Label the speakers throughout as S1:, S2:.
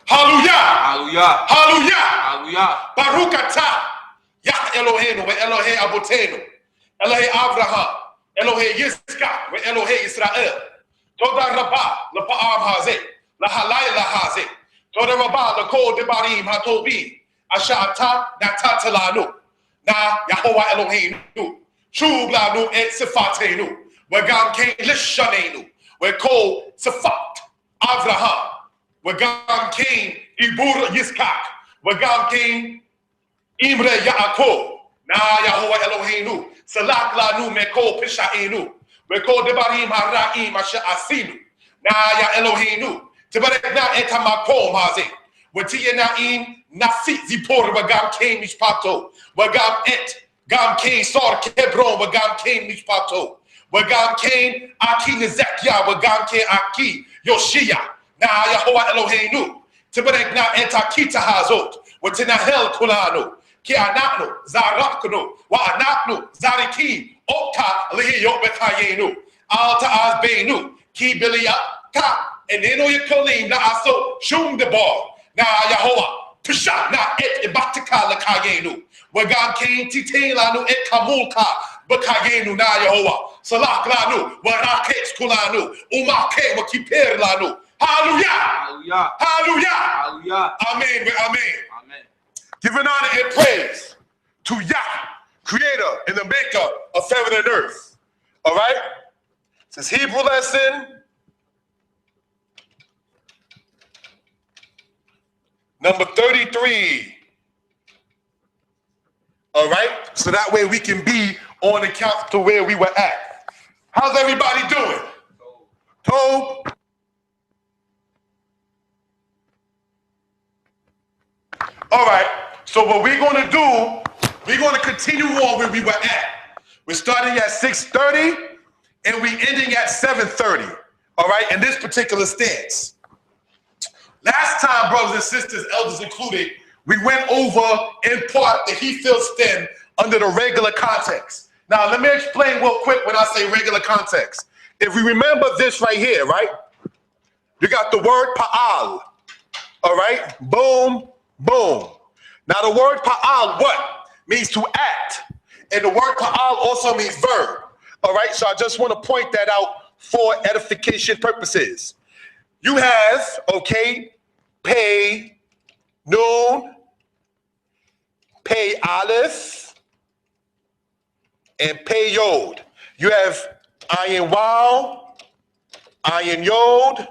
S1: Hallelujah.
S2: Hallelujah.
S1: Hallelujah.
S2: Hallelujah.
S1: Baruch atah Yah Eloheinu ve Elohe Abotenu, Elohe Abraham, Elohe Yitzchak ve Elohe Israel. Toda Rabbah L'Pa'am Hazeh, L'Halai Lahazeh. Toda Rabbah L'Kol Debarim HaTobi, Asha Atah Natat Lanu. Na Yahovah Eloheinu, Shub Lanu Et Sifatenu, Wagam Kain Lishanenu, Wekol Sifat Abraham, Wagam Kain Ibur Yitzchak, Wagam Kain Imre Yaakov, Na Yahovah Eloheinu, Salak Lanu Meko Pishaenu, Wekol Debarim Haraim Asha Asinu, Na Ya Eloheinu, Tibarek Na Etamako Maze, Watia Naim. Nasi Zipor Wagam Kain Mishpato, Wagam Et, Gam Kain Sor Kebron, Wagam Kain Mishpato, Wagam Kain Aki Nezekia, Wagam Kain Aki Yoshia, Na Yahovah Eloheinu, Tibarek Na Etakita Hazot, Watina Hel Kulano, Ki Anakno, Zarakno, Wa Anakno, Zariki, Oka Lihi Yobekayenu, Alta Azbenu, Ki Bilia Ka, and Eno Yakolim, Na Aso, Shum the Ball, Na Yahovah. Pisha na et ibatika lakayenu. Wagam kain titain lanu et kamulka bakayenu na Yehovah. Salak lanu, warakes kulanu, umake wakiper lanu. Hallelujah.
S2: Hallelujah.
S1: Hallelujah.
S2: Hallelujah.
S1: Amen. Amen.
S2: Amen.
S1: Giving honor and praise to Yah, creator and the maker of heaven and earth. All right? This Hebrew lesson. Number 33. All right? So that way we can be on the count to where we were at. How's everybody doing? Told. All right. So what we're going to do, we're going to continue on where we were at. We're starting at 6:30 and we're ending at 7:30. All right? In this particular stance. Last time, brothers and sisters, elders included, we went over in part the He-Filled stem under the regular context. Now, let me explain real quick when I say regular context. If we remember this right here, right? You got the word pa'al, all right? Boom, boom. Now, the word pa'al, what? Means to act. And the word pa'al also means verb, all right? So I just want to point that out for edification purposes. You have, okay, pay, noon, pay aleph, and pay yod. You have ayin waw, ayin yod,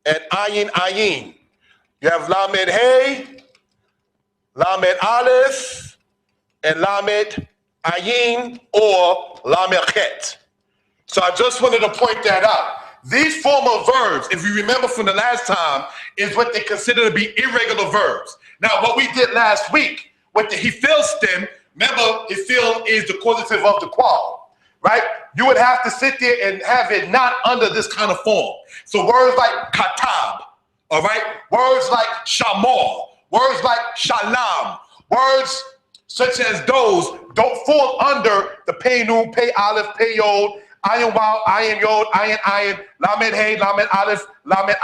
S1: and ayin ayin. You have lamed hey, lamed aleph, and lamed ayin, or lamed chet. So I just wanted to point that out. These formal verbs, if you remember from the last time, is what they consider to be irregular verbs. Now, what we did last week with the He-Filled stem, remember, He-Filled is the causative of the qual, right? You would have to sit there and have it not under this kind of form. So words like katab, all right? Words like shamor, words like shalom, words such as those don't fall under the pay noon, pay aleph, pay yod, ayin waw, ayin yod, ayin, lamed hey, lamed aleph, lamed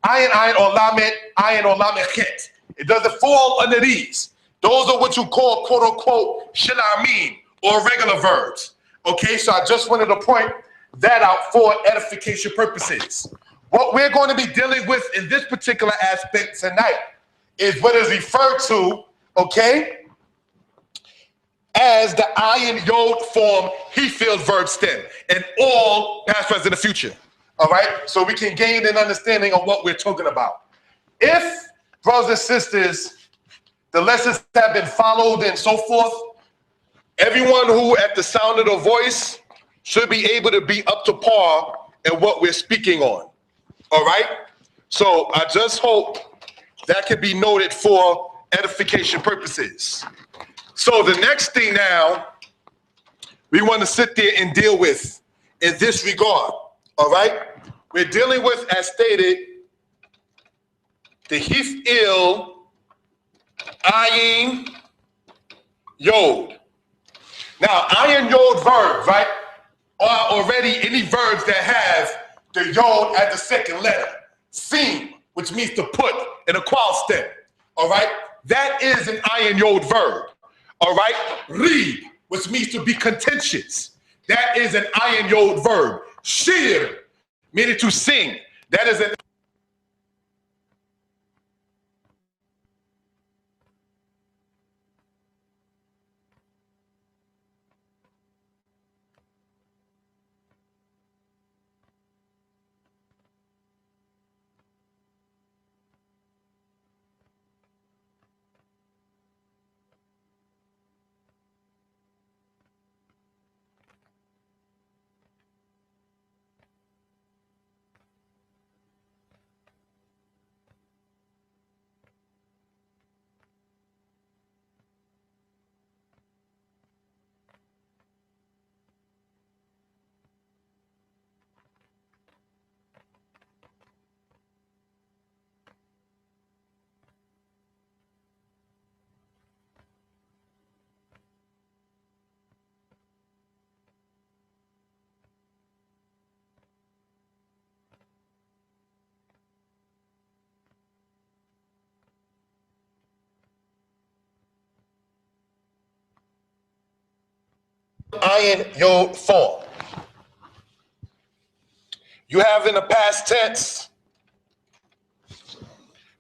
S1: ayin, or lamed ayin, or lamed chet. It doesn't fall under these. Those are what you call, quote unquote, shilamim, or regular verbs. Okay, so I just wanted to point that out for edification purposes. What we're going to be dealing with in this particular aspect tonight is what is referred to, okay, as the ayin yod form He-Filled verb stem in all past, present, and future. All right, so we can gain an understanding of what we're talking about. If, brothers and sisters, the lessons have been followed and so forth, everyone who at the sound of the voice should be able to be up to par in what we're speaking on. All right, so I just hope that can be noted for edification purposes. So the next thing now we want to sit there and deal with in this regard, all right? We're dealing with, as stated, the He-Filled ayin yod. Now, ayin yod verbs, right, are already any verbs that have the yod at the second letter. Sim, which means to put in a qual stem. All right? That is an ayin yod verb. All right? Reeb, which means to be contentious. That is an ayin yod verb. Shir, meaning to sing. That is an ayin yod form. You have in the past tense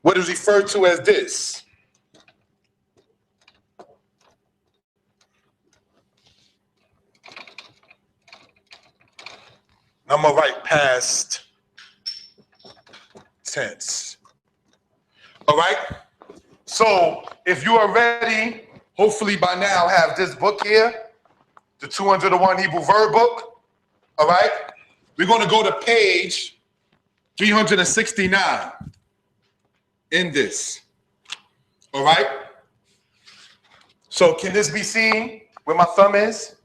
S1: what is referred to as this. I'm gonna write past tense. All right? So if you already, hopefully by now, have this book here, the 201 Hebrew Verb Book, all right? We're gonna go to page 369 in this, all right? So can this be seen where my thumb is?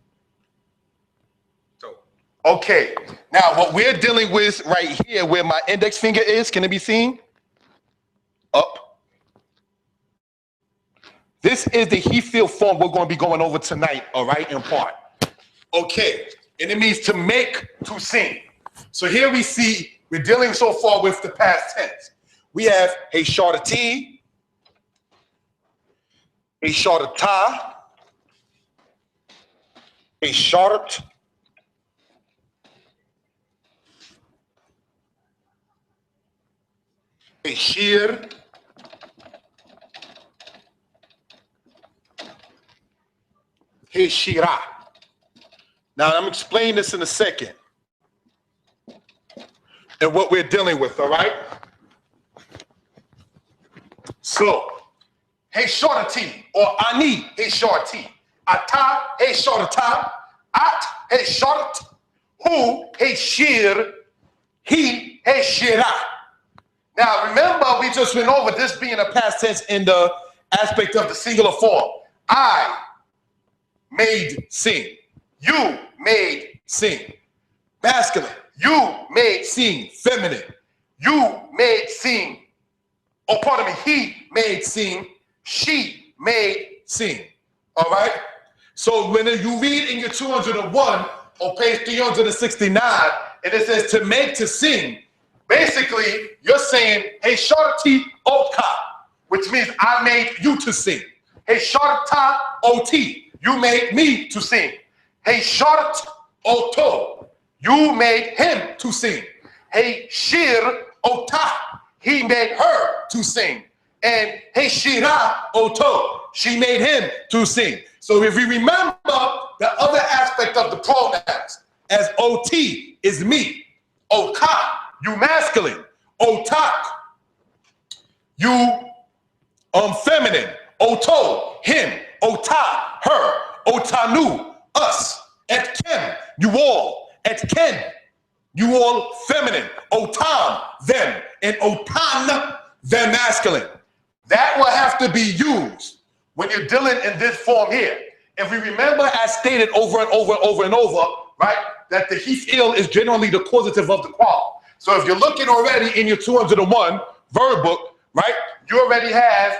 S1: Okay, now what we're dealing with right here where my index finger is, can it be seen? Up. This is the he feel form we're going to be going over tonight, all right, in part. Okay, and it means to make, to sing. So here we see, we're dealing so far with the past tense. We have a shorter T, a shorter ta, a short, a shir, a shira. Now, I'm going to explain this in a second and what we're dealing with, all right? So, hey shorter T, or ani, hey short T. Ata, hey shorter ta. At, hey short. Who, hey shir. He, hey shira. Now, remember, we just went over this being a past tense in the aspect of the singular form. I made sing. You made sing. Masculine. You made sing. Feminine. You made sing. Oh, pardon me. He made sing. She made sing. All right? So when you read in your 201 on page 369, and it says to make, to sing, basically, you're saying, hey, shorty oka, which means I made you to sing. Hey, shorta ot, you made me to sing. Hey, short oto, you made him to sing. Hey, shir ota, he made her to sing. And hey, shira oto, she made him to sing. So if we remember the other aspect of the pronouns, as ot is me, oka, you masculine, otak, you feminine, oto, him, ota, her, otanu, us, et ken, you all, et ken, you all feminine, otam, them, and otan, them masculine. That will have to be used when you're dealing in this form here. If we remember, as stated over and over and over and over, right, that the he feel is generally the causative of the qual. So if you're looking already in your 201 verb book, right, you already have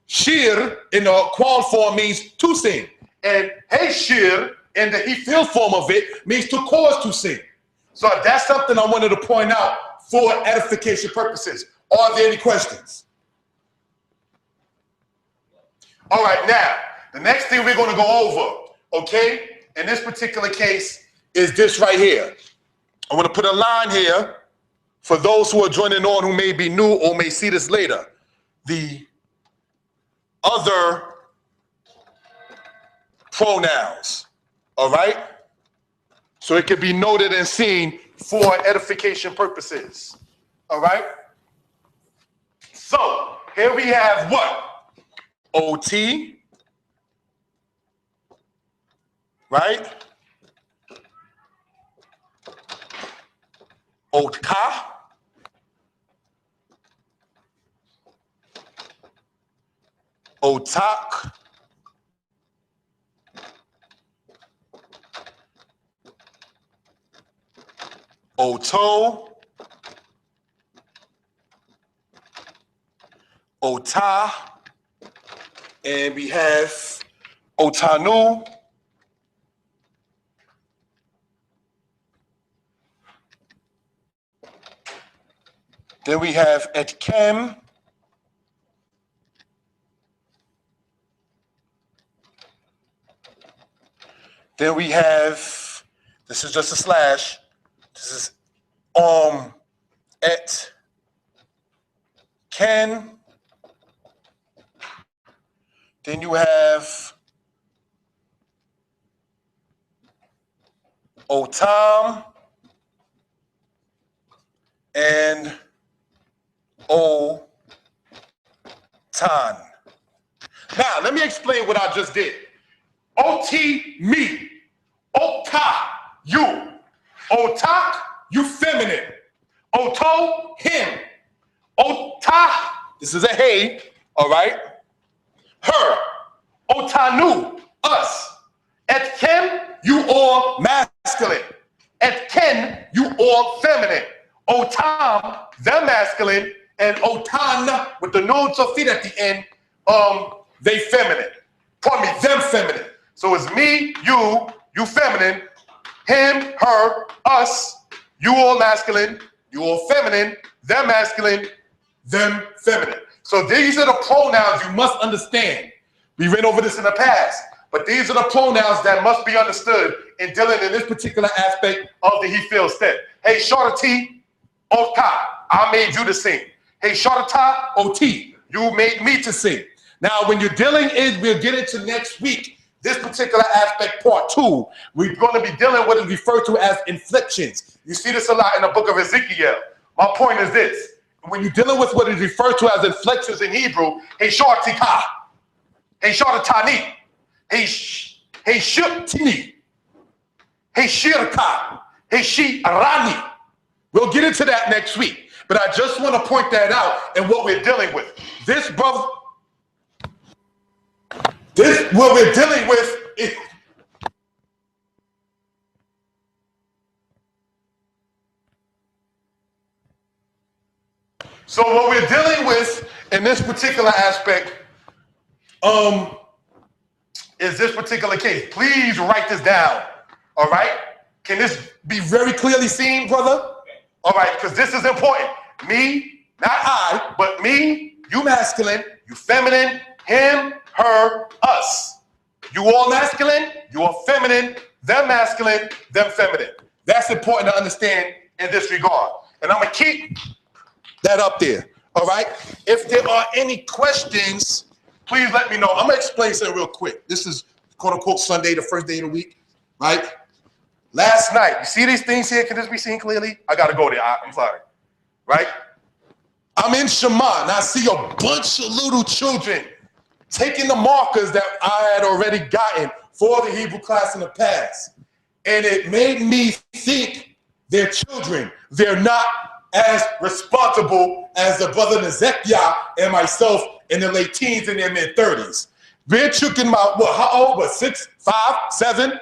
S1: shir in the qual form means to sing. And hey shir in the he feel form of it means to cause to sing. So that's something I wanted to point out for edification purposes. Are there any questions? All right, now, the next thing we're going to go over, okay, in this particular case is this right here. I'm going to put a line here for those who are joining on who may be new or may see this later. The other pronouns, all right? So it can be noted and seen for edification purposes, all right? So here we have what? OT, right? Otka, Otak, Oto, Ota, and we have Otanu, then we have Etkem, then we have, this is just a slash, this is Et Ken, then you have Otam and Otan. Now, let me explain what I just did. OT, me. Ota, you. Otak, you feminine. Oto, him. Ota, this is a hey, all right? Her. Otanu, us. Etkem, you all masculine. Etken, you all feminine. Otam, the masculine, and Otan, with the nodes of feet at the end, they feminine. Pardon me, them feminine. So it's me, you feminine, him, her, us, you all masculine, you all feminine, them masculine, them feminine. So these are the pronouns you must understand. We ran over this in the past, but these are the pronouns that must be understood in dealing in this particular aspect of the he feels step. Hey, Shorty, Ota, I made you to sing. Hey, Shorta, Ot, you made me to sing. Now, when you're dealing we'll get into next week, this particular aspect, part 2, we're going to be dealing with what is referred to as inflections. You see this a lot in the book of Ezekiel. My point is this. When you're dealing with what is referred to as inflections in Hebrew, hey, Shortika, hey, Shortani, hey, Shutini, hey, Shirka, hey, Shirani. We'll get into that next week. But I just want to point that out and what we're dealing with. This, brother, what we're dealing with is so what we're dealing with in this particular aspect is this particular case. Please write this down. All right? Can this be very clearly seen, brother? All right, because this is important. Me, not I, but me, you masculine, you feminine, him, her, us. You all masculine, you all feminine, them masculine, them feminine. That's important to understand in this regard. And I'm going to keep that up there. All right? If there are any questions, please let me know. I'm going to explain something real quick. This is quote unquote Sunday, the first day of the week, right? Last night, you see these things here? Can this be seen clearly? I got to go there. I'm sorry. Right? I'm in Shema, and I see a bunch of little children taking the markers that I had already gotten for the Hebrew class in the past. And it made me think they're children. They're not as responsible as the brother Ezekiel and myself in the late teens and their mid-30s. They're children about, what, how old? What, 6, 5, 7?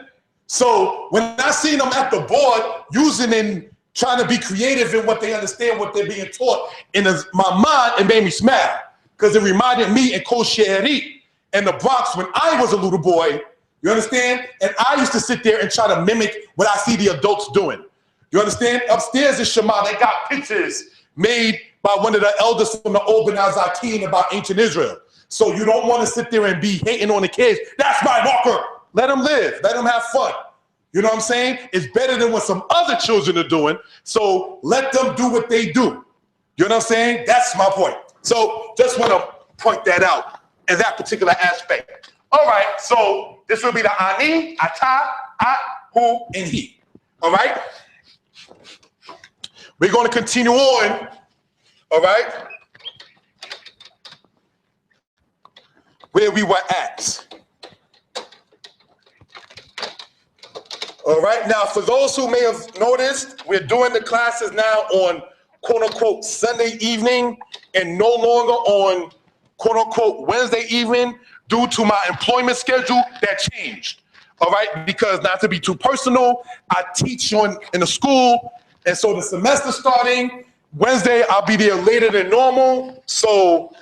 S1: So when I seen them at the board using and trying to be creative in what they understand, what they're being taught, in my mind, it made me smile because it reminded me in Kosheri in the Bronx when I was a little boy, you understand? And I used to sit there and try to mimic what I see the adults doing. You understand? Upstairs is Shema. They got pictures made by one of the elders from the Old Benaz Akeem about ancient Israel. So you don't want to sit there and be hating on the kids. That's my marker. Let them live. Let them have fun. You know what I'm saying? It's better than what some other children are doing. So let them do what they do. You know what I'm saying? That's my point. So just want to point that out in that particular aspect. All right. So this will be the ani, ata, at, hu, and he. All right. We're going to continue on. All right. Where we were at. All right, now for those who may have noticed, we're doing the classes now on quote unquote Sunday evening and no longer on quote unquote Wednesday evening due to my employment schedule that changed. All right, because not to be too personal, I teach in the school, and so the semester starting Wednesday, I'll be there later than normal. So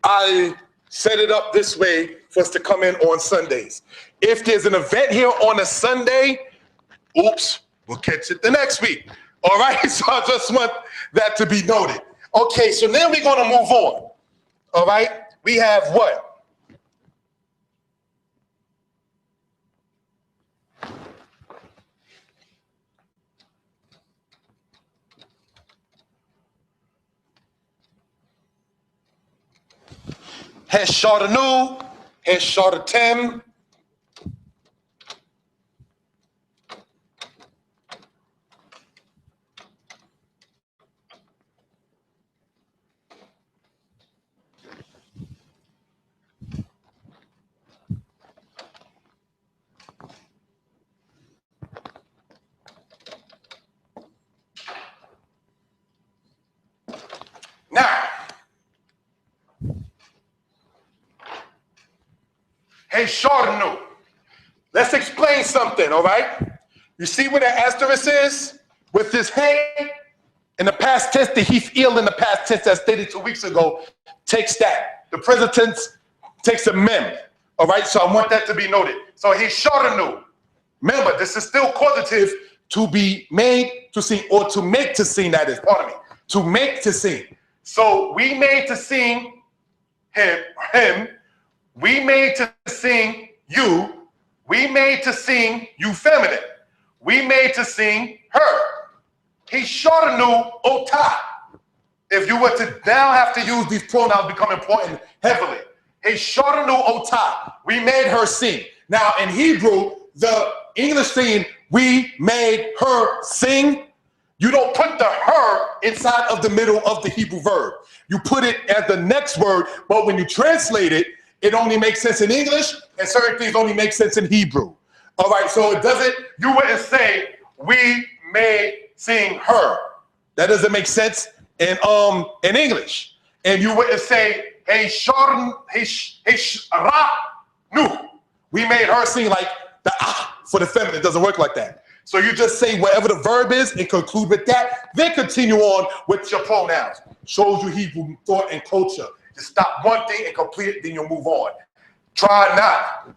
S1: I set it up this way for us to come in on Sundays. If there's an event here on a Sunday, oops, we'll catch it the next week. All right, so I just want that to be noted. Okay, so now we're gonna move on. All right, we have what? Heshardanu, Heshartem. Now, Hesharnu. Let's explain something, all right? You see where the asterisk is? With this hey in the past tense, the hif'il in the past tense as stated 2 weeks ago takes that. The present tense takes a mem, all right? So I want that to be noted. So Hesharnu. Remember, this is still causative to be made to sing or to make to sing, that is, pardon me. To make to sing. So we made to sing him. We made to sing you. We made to sing you feminine. We made to sing her. Hesharnu ota. If you were to now have to use these pronouns, become important heavily. Hesharnu ota. We made her sing. Now in Hebrew, the English saying we made her sing, you don't put the her inside of the middle of the Hebrew verb. You put it as the next word, but when you translate it, it only makes sense in English, and certain things only make sense in Hebrew. All right, so it doesn't, you wouldn't say, we may sing her. That doesn't make sense in English. And you wouldn't say, hey, nu. We made her sing like the ah for the feminine. It doesn't work like that. So you just say whatever the verb is and conclude with that, then continue on with your pronouns. Shows you Hebrew thought and culture. Just stop one thing and complete it, then you'll move on. Try not.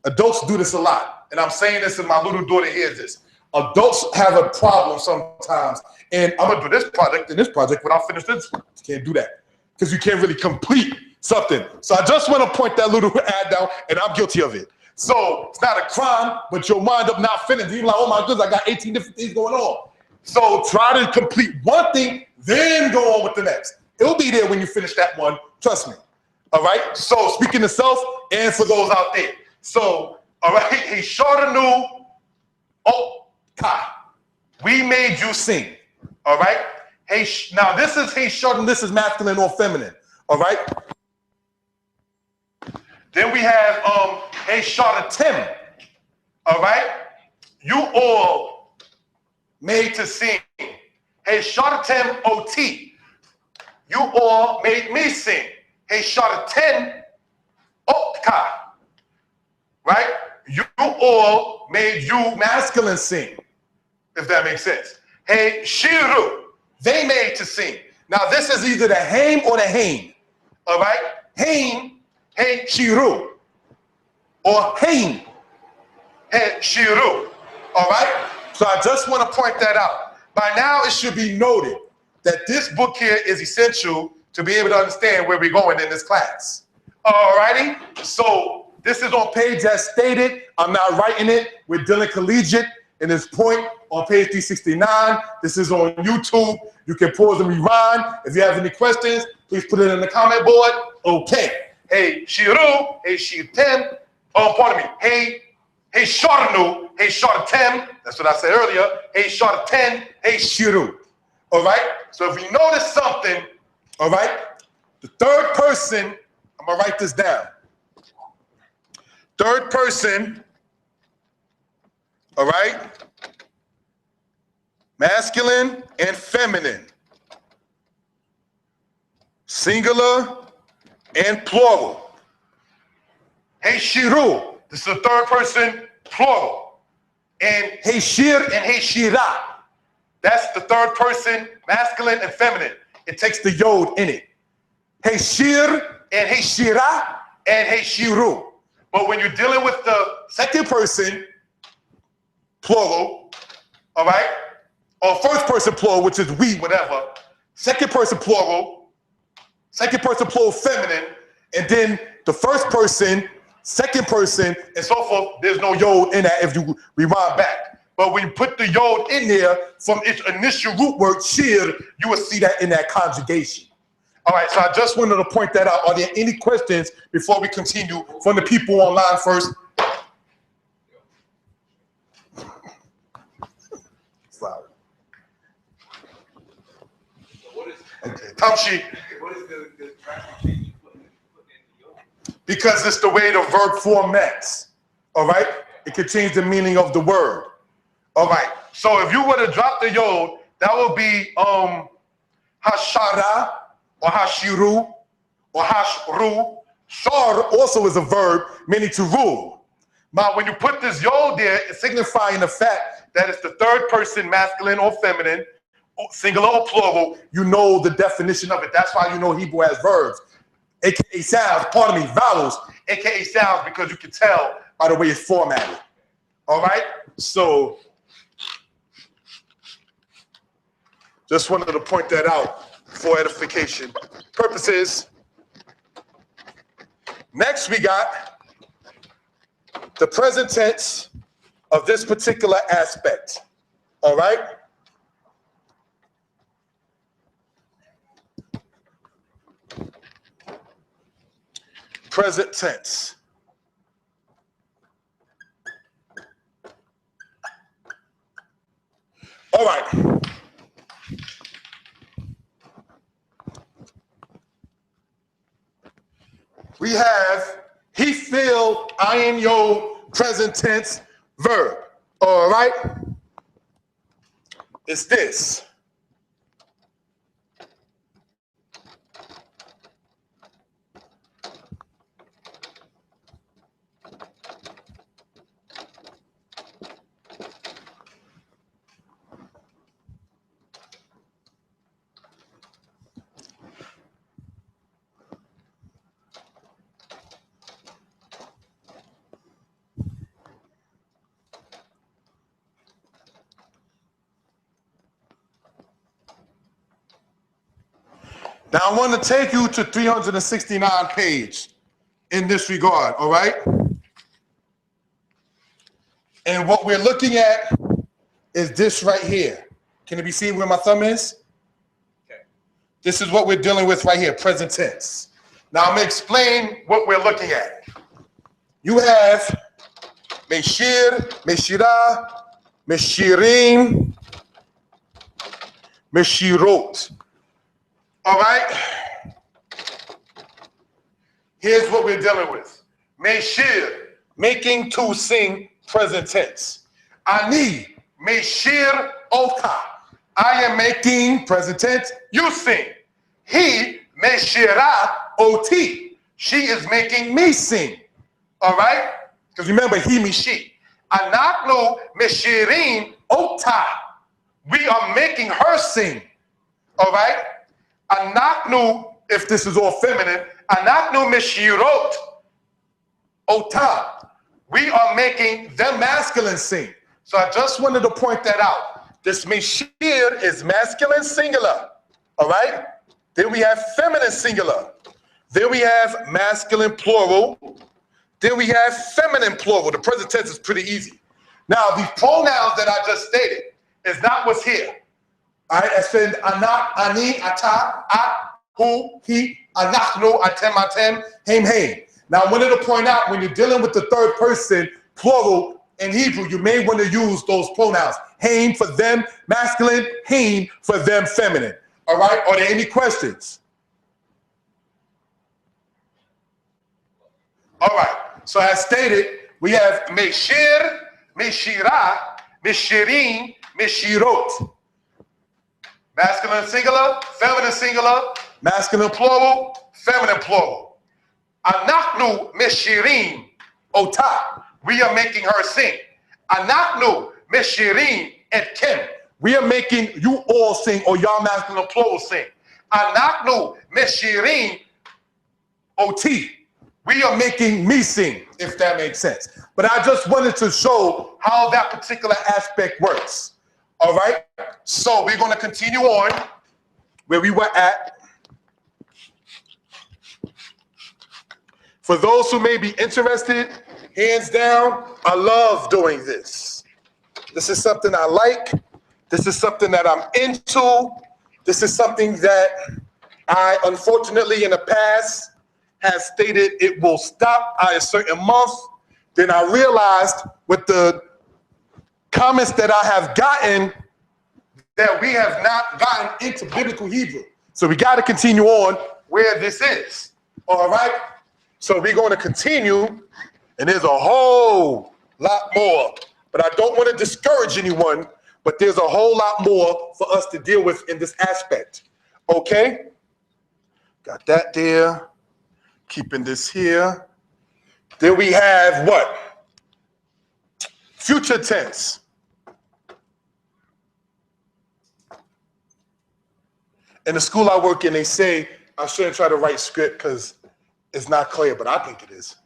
S1: Adults do this a lot. And I'm saying this and my little daughter hears this. Adults have a problem sometimes. And I'm gonna do this project and this project when I finish this one. You can't do that. Because you can't really complete something. So I just want to point that little ad down, and I'm guilty of it. So it's not a crime, but you'll wind up not finishing. You're like, oh my goodness, I got 18 different things going on. So try to complete one thing, then go on with the next. It'll be there when you finish that one, trust me. All right, so speaking to self and for those out there. So, all right, Hesharnu ota. We made you sing, all right? Now this is Hesharnu, this is masculine or feminine, all right? Then we have Heshartem, all right? You all made to sing. Heshartem oti. You all made me sing. Heshartem otka. Right? You all made you masculine sing, if that makes sense. Hey shiru. They made to sing. Now this is either the haim or the hain. All right? Haim. Hey shiru, or hain, hey shiru, all right? So I just want to point that out. By now, it should be noted that this book here is essential to be able to understand where we're going in this class. Alrighty? So this is on page as stated. I'm not writing it. We're dealing collegiate in this point on page 369. This is on YouTube. You can pause and rewind. If you have any questions, please put it in the comment board. Okay. Hey, Shiru. Hey, Shirtem. Oh, pardon me. Hey, Sharnu. Hey, Shartem. That's what I said earlier. Hey, Sharten. Hey, Shiru. All right? So if we notice something, all right, the third person, I'm going to write this down. Third person, all right, masculine and feminine, singular and plural. Hey, Shiru, this is the third person, plural. And hey, Shir and hey, Shira, that's the third person, masculine and feminine. It takes the yod in it. Hey, Shir and hey, Shira and hey, Shiru. But when you're dealing with the second person, plural, all right, or first person plural, which is we, whatever, second person plural, feminine, and then the first person, second person, and so forth, there's no yod in that if you rewind back. But when you put the yod in there from its initial root word, shir, you will see that in that conjugation. All right, so I just wanted to point that out. Are there any questions before we continue from the people online first? Sorry. Okay, Tamshi.
S2: What is the traffic change you put in the yod?
S1: Because it's the way the verb formats. All right? It could change the meaning of the word. All right. So if you were to drop the yod, that would be hashara, or hashiru, or hashru. Shar also is a verb meaning to rule. Now, when you put this yod there, it's signifying the fact that it's the third person, masculine or feminine, singular or plural. You know the definition of it. That's why you know Hebrew has verbs, aka sounds, pardon me, vowels, aka sounds, because you can tell by the way it's formatted. All right? So, just wanted to point that out for edification purposes. Next, we got the present tense of this particular aspect. All right? Present tense. All right. We have he filled ayin yod present tense verb. All right? It's this. Now, I want to take you to 369 page in this regard, all right? And what we're looking at is this right here. Can it be seen where my thumb is? Okay. This is what we're dealing with right here, present tense. Now, I'm going to explain what we're looking at. You have Meshir, Meshira, Meshirim, Meshirot. All right, here's what we're dealing with. Meshir, making to sing, present tense. Ani, meshir ota. I am making, present tense, you sing. He, meshira oti. She is making me sing. All right? Because remember, he, me, she. Anaknu meshirin ota. We are making her sing. All right? Anaknu, if this is all feminine, anaknu meshirot ota. We are making them masculine sing. So I just wanted to point that out. This meshir is masculine singular, all right? Then we have feminine singular. Then we have masculine plural. Then we have feminine plural. The present tense is pretty easy. Now, these pronouns that I just stated is not what's here. All right, I said anak, ani, ata, at, hu, he, anachnu, atem, atem, heim, heim. Now, I wanted to point out when you're dealing with the third person plural in Hebrew, you may want to use those pronouns. Heim for them masculine, heim for them feminine. All right, are there any questions? All right, so as stated, we have meshir, meshira, meshirin, meshirot. Masculine singular, masculine plural, feminine plural. Anachnu meshirin ota. We are making her sing. Anachnu meshirin etkem. We are making you all sing, or y'all masculine plural sing. Anachnu meshirin oti. We are making me sing, if that makes sense. But I just wanted to show how that particular aspect works. All right, so we're going to continue on where we were at. For those who may be interested, hands down, I love doing this. This is something I like. This is something that I'm into. This is something that I, unfortunately, in the past, have stated it will stop at a certain month. Then I realized with the comments that I have gotten that we have not gotten into biblical Hebrew. So we got to continue on where this is. All right? So we're going to continue, and there's a whole lot more. But I don't want to discourage anyone, but there's a whole lot more for us to deal with in this aspect. Okay? Got that there. Keeping this here. Then we have what? Future tense. In the school I work in, they say I shouldn't try to write script because it's not clear, but I think it is.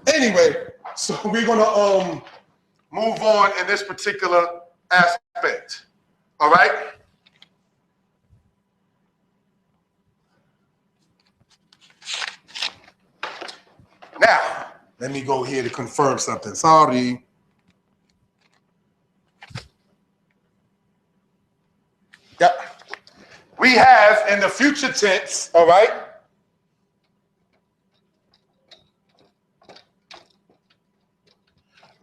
S1: Anyway, so we're gonna move on in this particular aspect. All right? Now, let me go here to confirm something. Sorry. Yep. We have in the future tense, all right?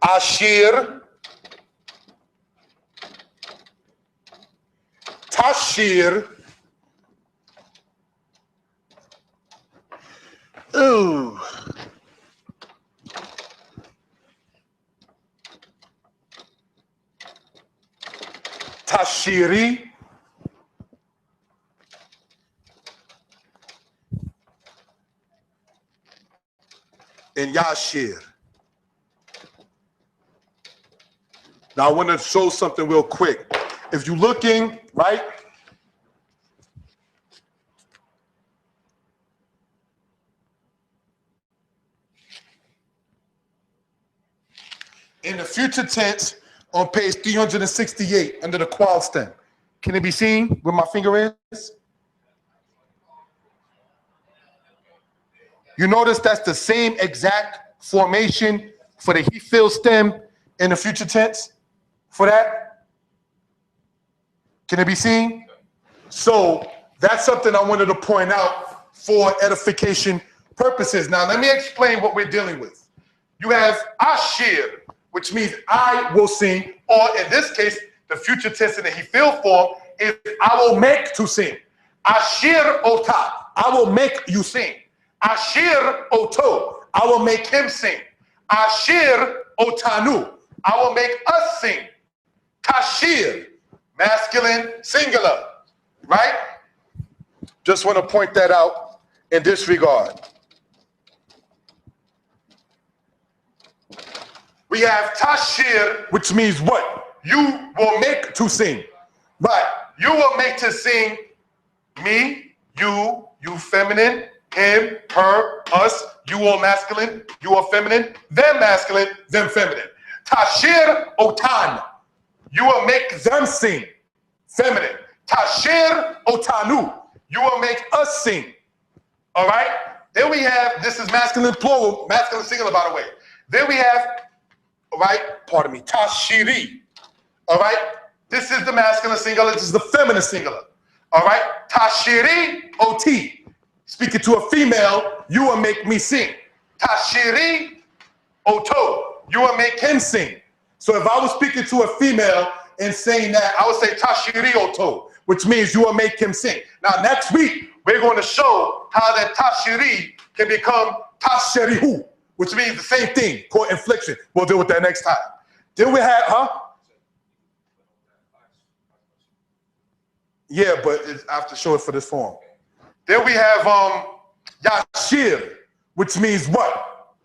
S1: Ashir, Tashir, ooh. Tashiri, and Yashir. Now I want to show something real quick. If you're looking, right? In the future tense on page 368 under the qual stem. Can it be seen where my finger is? You notice that's the same exact formation for the he filled stem in the future tense for that? Can it be seen? So that's something I wanted to point out for edification purposes. Now let me explain what we're dealing with. You have ashir, which means I will sing, or in this case, the future tense in the he filled form is I will make to sing. Ashir ota, I will make you sing. Ashir oto, I will make him sing. Ashir otanu, I will make us sing. Tashir, masculine singular, right? Just want to point that out in this regard. We have tashir, which means what? You will make to sing. Right. You will make to sing me, you feminine, him, her, us, you all masculine, you all feminine, them masculine, them feminine. Tashir otan. You will make them sing. Feminine. Tashir otanu. You will make us sing. All right? Then we have, this is masculine plural, masculine singular, by the way. Then we have, all right, pardon me, tashiri. All right? This is the masculine singular. This is the feminine singular. All right? Tashiri oti. Speaking to a female, you will make me sing. Tashiri oto. You will make him sing. So if I was speaking to a female and saying that, I would say tashiri oto, which means you will make him sing. Now, next week, we're going to show how that tashiri can become tashirihu, which means the same thing, called infliction. We'll deal with that next time. Then we have, Yeah, but I have to show it for this form. Then we have yashir, which means what?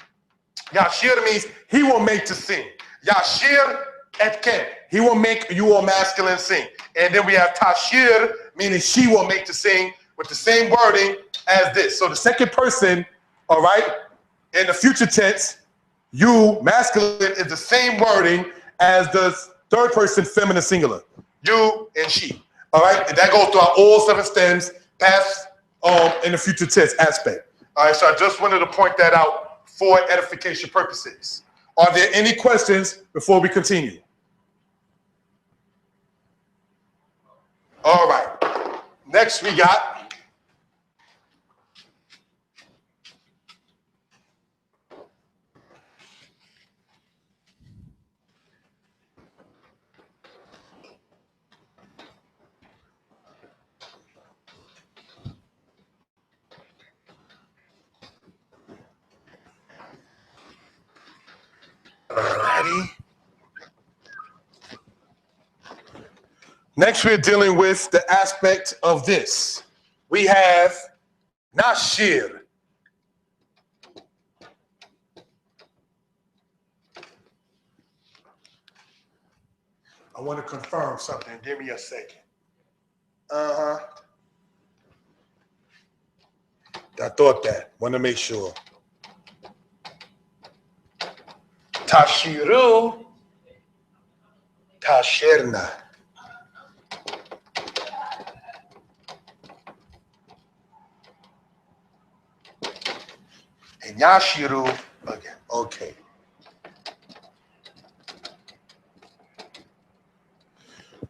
S1: Yashir means he will make to sing. Yashir etken, he will make you all masculine sing. And then we have tashir, meaning she will make to sing, with the same wording as this. So the second person, all right, in the future tense, you, masculine, is the same wording as the third person, feminine singular. You and she. All right, and that goes throughout all 7 stems, past, in the future tense aspect. All right, so I just wanted to point that out for edification purposes. Are there any questions before we continue? All right, next we got Alrighty. Next, we're dealing with the aspect of this. We have Nashir. I want to confirm something. Give me a second. I thought that. Want to make sure. Tashiru, Tashirna. And Yashiru again. Okay.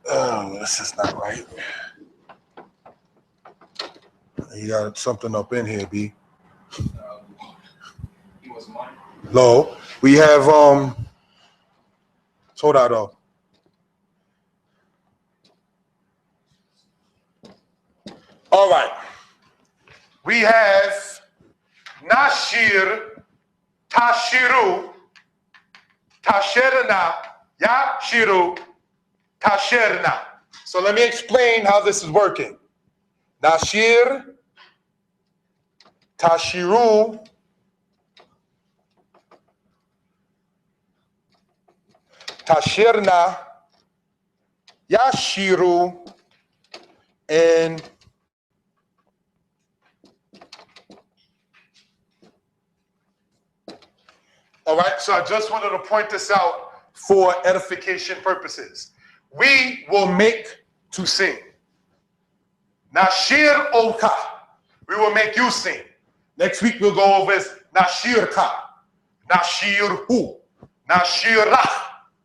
S1: Oh, this is not right. You got something up in here, B. Low. We have Soldado. All right. We have Nashir, Tashiru, Tashirna, Yashiru, Tashirna. So let me explain how this is working. Nashir, Tashiru, Tashirna, Yashiru, and all right, so I just wanted to point this out for edification purposes. We will make to sing. Nashir Oka, we will make you sing. Next week we'll go over this Nashir Ka, Nashir Hu, Nashir Ra,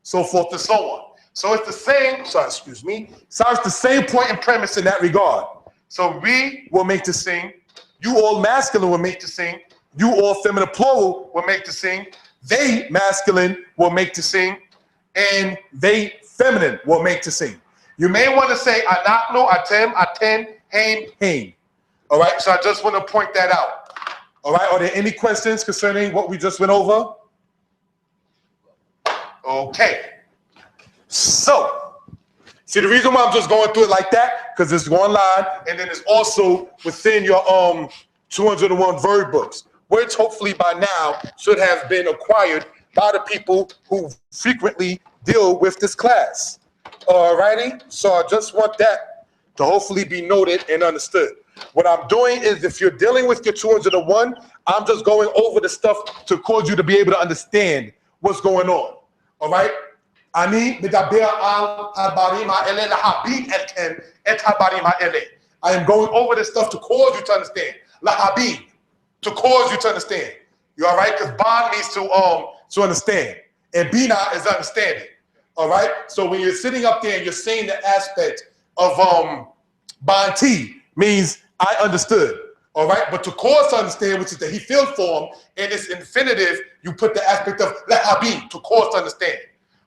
S1: so forth and so on. So it's the same, so it's the same point and premise in that regard. So we will make to sing, you all masculine will make to sing, you all feminine plural will make to sing, they masculine will make to sing, and they feminine will make to sing. You may want to say anakno, atem, aten, haim. All right, so I just want to point that out. All right, are there any questions concerning what we just went over? Okay. So, see, the reason why I'm just going through it like that, because it's one line, and then it's also within your 201 verb books, which hopefully by now should have been acquired by the people who frequently deal with this class. All righty, so I just want that to hopefully be noted and understood. What I'm doing is, if you're dealing with your 201, I'm just going over the stuff to cause you to be able to understand what's going on. All right? Ani medaber al habarim ha'ele lahabim etken et habarim ha'ele. I am going over this stuff to cause you to understand. Lahabim, to cause you to understand. You all right? Because ban means to understand, and bina is understanding. All right. So when you're sitting up there and you're saying the aspect of banti means I understood. All right. But to cause to understand, which is the he filled form, in its infinitive, you put the aspect of lahabim, to cause to understand.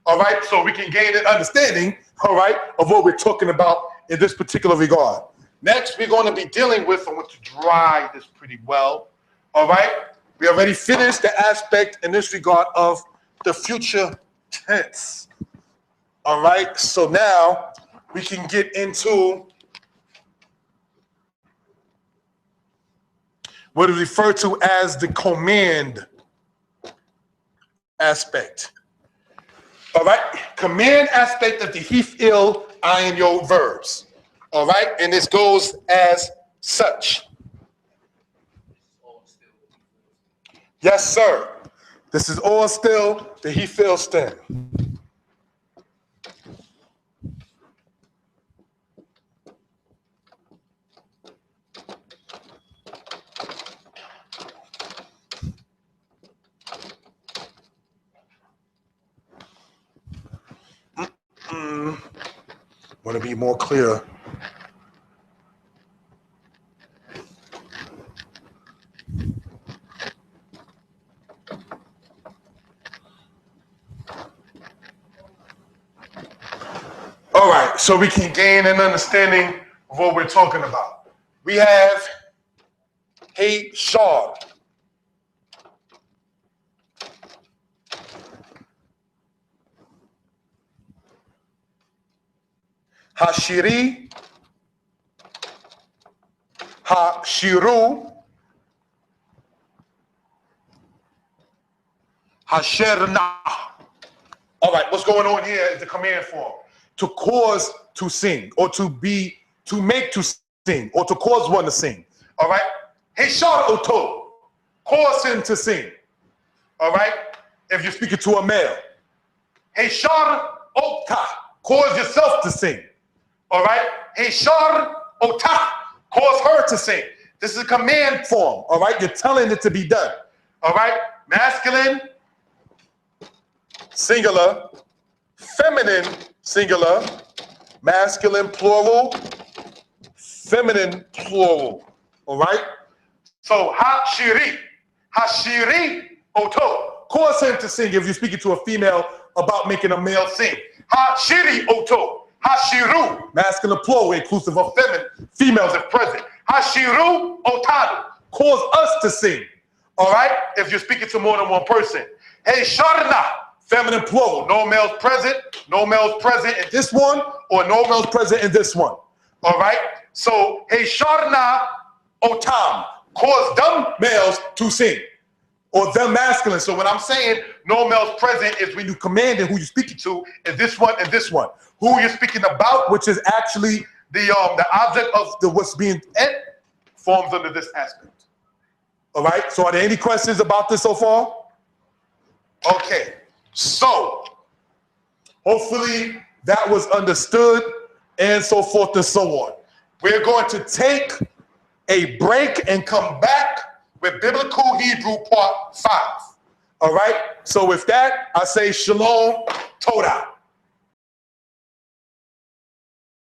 S1: All right. So we can gain an understanding, all right, of what we're talking about in this particular regard. Next, we're going to be dealing with, I want to dry this pretty well. All right. We already finished the aspect in this regard of the future tense. All right. So now we can get into what is referred to as the command aspect. All right. Command aspect of the hifil ayin yo verbs. All right. And this goes as such. Yes, sir. This is all still the he feels stem. Want to be more clear. All right, so we can gain an understanding of what we're talking about. We have hey shard. Hashiri, hashiru, hasherna. All right, what's going on here is the command form. To cause to sing, or to make to sing, or to cause one to sing. All right? Heshar oto, cause him to sing. All right? If you're speaking to a male. Heshar ota, cause yourself to sing. All right? Heshar ota, cause her to sing. This is a command form. All right? You're telling it to be done. All right? Masculine, singular, feminine, singular, masculine, plural, feminine, plural. All right? So, hashiri oto. Cause him to sing if you're speaking to a female about making a male sing. Hashiri oto. Hashiru, masculine, plural, inclusive of feminine, females if present. Hashiru otadu. Cause us to sing. All right? If you're speaking to more than one person. Hey, sharna. Feminine plural, no males present in this one, or no males present in this one. All right? So, hey, sharna otam, cause them males to sing, or them masculine. So when I'm saying no males present is when you commanding who you're speaking to is this one and this one. Who you're speaking about, which is actually the object of the what's being forms under this aspect. All right? So are there any questions about this so far? Okay. So, hopefully that was understood and so forth and so on. We're going to take a break and come back with Biblical Hebrew Part 5. All right? So with that, I say Shalom, Todah.